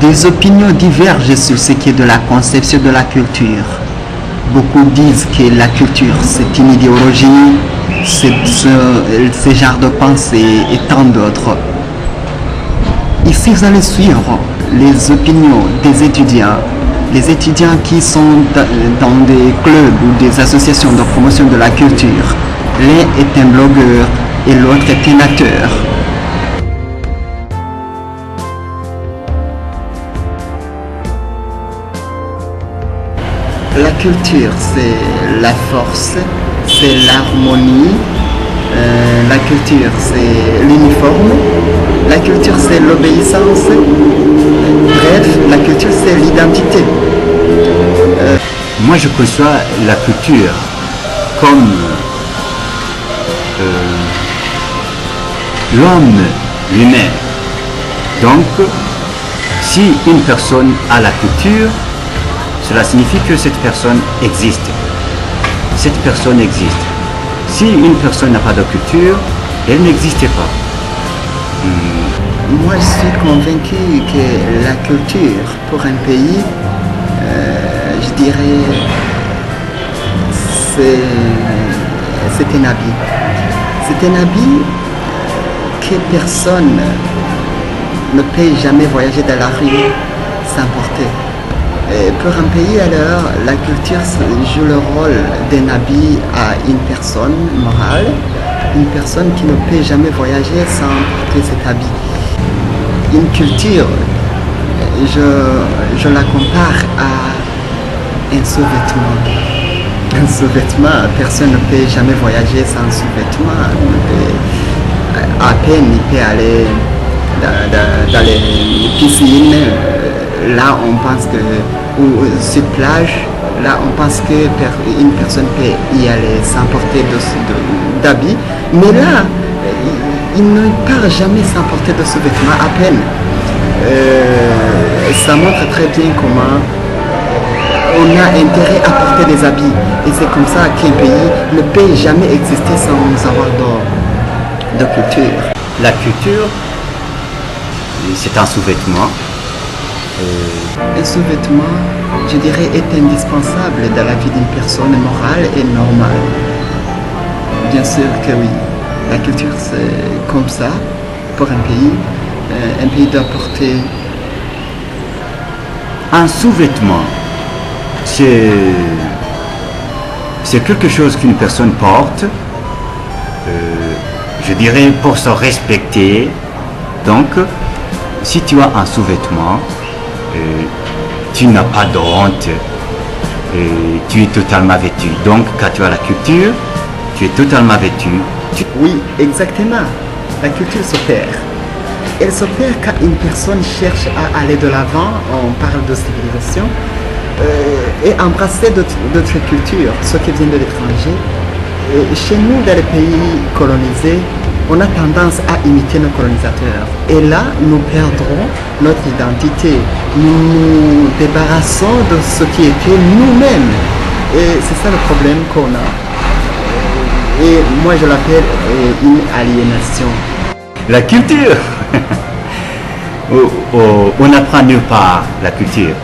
Des opinions divergent sur ce qui est de la conception de la culture. Beaucoup disent que la culture c'est une idéologie, ce genre de pensée et tant d'autres. Ici vous allez suivre les opinions des étudiants. Les étudiants qui sont dans des clubs ou des associations de promotion de la culture. L'un est un blogueur et l'autre est un acteur. La culture, c'est la force, c'est l'harmonie. La culture, c'est l'uniforme. La culture, c'est l'obéissance. Bref, la culture, c'est l'identité. Moi, je conçois la culture comme l'homme lui-même. Donc, si une personne a la culture, cela signifie que cette personne existe. Cette personne existe. Si une personne n'a pas de culture, elle n'existait pas. Moi, je suis convaincu que la culture pour un pays, je dirais, c'est un habit. C'est un habit que personne ne peut jamais voyager dans la rue sans porter. Et pour un pays, alors, la culture joue le rôle d'un habit à une personne morale, une personne qui ne peut jamais voyager sans porter cet habit. Une culture, je la compare à un sous-vêtement. Un sous-vêtement, personne ne peut jamais voyager sans sous-vêtement. À peine il peut aller dans les piscines. Là, on pense que, ou sur plage, là, on pense qu'une personne peut y aller sans porter d'habits. Mais là, il ne part jamais sans porter de sous-vêtements, à peine. Ça montre très bien comment on a intérêt à porter des habits. Et c'est comme ça qu'un pays ne peut jamais exister sans avoir de culture. La culture, c'est un sous-vêtement. Un sous-vêtement, je dirais, est indispensable dans la vie d'une personne morale et normale. Bien sûr que oui. La culture, c'est comme ça pour un pays. Un pays doit porter un sous-vêtement. C'est quelque chose qu'une personne porte, je dirais, pour se respecter. Donc, si tu as un sous-vêtement, tu n'as pas de honte, tu es totalement vêtu. Donc, quand tu as la culture, tu es totalement vêtu. Oui, exactement. La culture s'opère. Elle s'opère quand une personne cherche à aller de l'avant, on parle de civilisation, et embrasser d'autres cultures, ceux qui viennent de l'étranger. Chez nous, dans les pays colonisés, on a tendance à imiter nos colonisateurs. Et là, nous perdrons notre identité. Nous nous débarrassons de ce qui était nous-mêmes. Et c'est ça le problème qu'on a. Et moi, je l'appelle une aliénation. La culture on apprend nulle part la culture.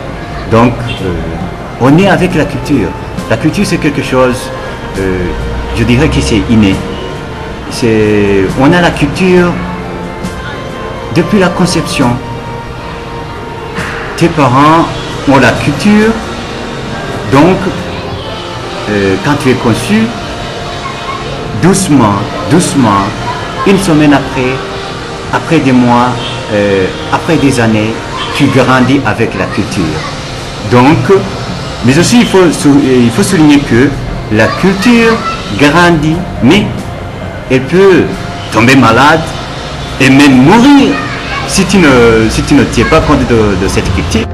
Donc, on est avec la culture. La culture, c'est quelque chose, je dirais que c'est inné. On a la culture depuis la conception. Tes parents ont la culture, donc quand tu es conçu, doucement, une semaine après des mois, après des années, tu grandis avec la culture. Donc, mais aussi il faut souligner que la culture grandit, mais elle peut tomber malade et même mourir si tu ne tiens pas compte de cette culture.